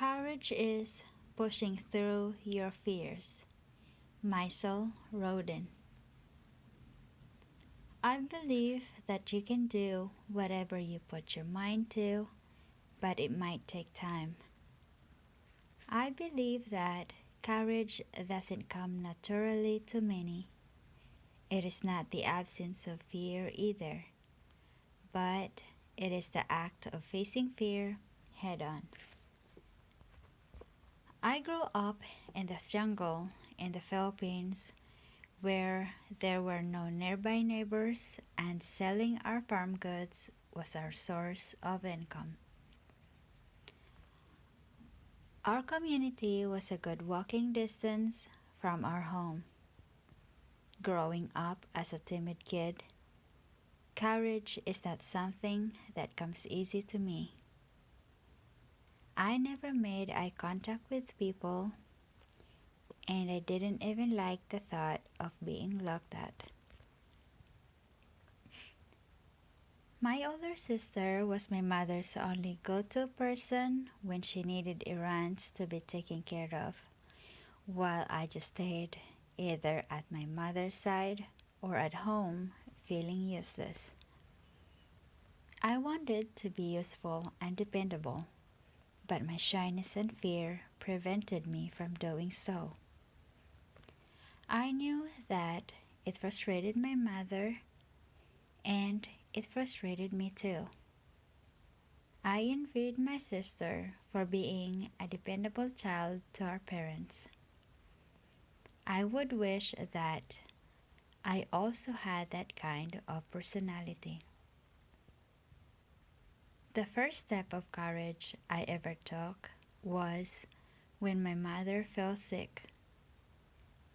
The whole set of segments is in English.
Courage is pushing through your fears. Mycyl, Roden. I believe that you can do whatever you put your mind to, but it might take time. I believe that courage doesn't come naturally to many. It is not the absence of fear either, but it is the act of facing fear head on. I grew up in the jungle in the Philippines where there were no nearby neighbors and selling our farm goods was our source of income. Our community was a good walking distance from our home. Growing up as a timid kid, courage is not something that comes easy to me. I never made eye contact with people, and I didn't even like the thought of being looked at. My older sister was my mother's only go-to person when she needed errands to be taken care of, while I just stayed either at my mother's side or at home feeling useless. I wanted to be useful and dependable, but my shyness and fear prevented me from doing so. I knew that it frustrated my mother and it frustrated me too. I envied my sister for being a dependable child to our parents. I would wish that I also had that kind of personality. The first step of courage I ever took was when my mother fell sick.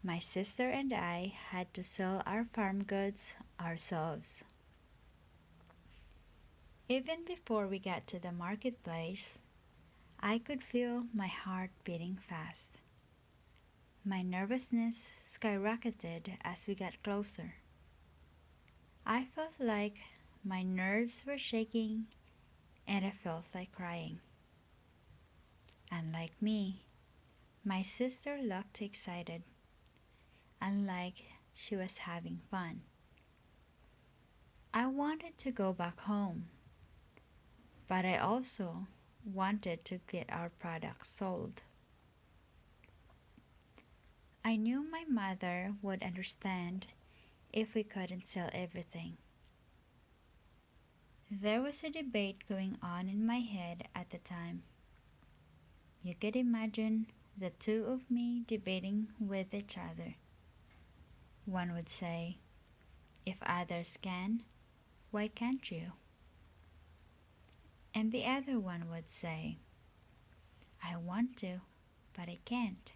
My sister and I had to sell our farm goods ourselves. Even before we got to the marketplace, I could feel my heart beating fast. My nervousness skyrocketed as we got closer. I felt like my nerves were shaking and I felt like crying. Unlike me, my sister looked excited, unlike she was having fun. I wanted to go back home, but I also wanted to get our products sold. I knew my mother would understand if we couldn't sell everything. There was a debate going on in my head at the time. You could imagine the two of me debating with each other. One would say, "If others can, why can't you?" And the other one would say, "I want to, but I can't.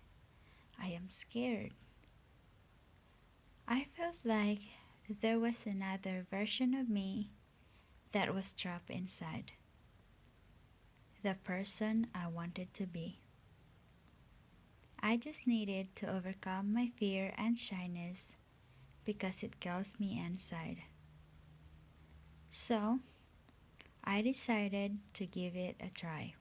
I am scared." I felt like there was another version of me that was trapped inside. The person I wanted to be. I just needed to overcome my fear and shyness because it kills me inside. So, I decided to give it a try.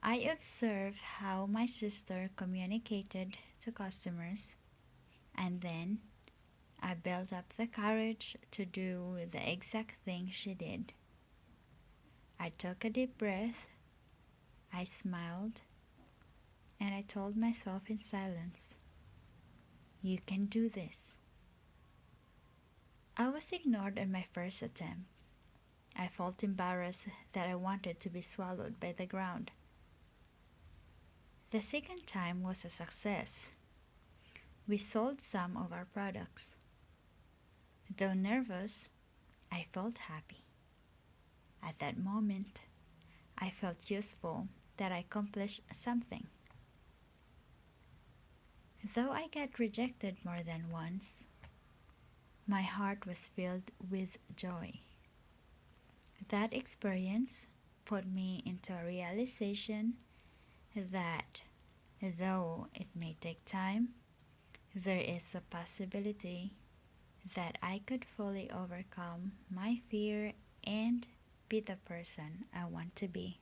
I observed how my sister communicated to customers, and then I built up the courage to do the exact thing she did. I took a deep breath, I smiled, and I told myself in silence, "You can do this." I was ignored on my first attempt. I felt embarrassed that I wanted to be swallowed by the ground. The second time was a success. We sold some of our products. Though nervous, I felt happy. At that moment, I felt useful that I accomplished something. Though I got rejected more than once, my heart was filled with joy. That experience put me into a realization that though it may take time, there is a possibility that I could fully overcome my fear and be the person I want to be.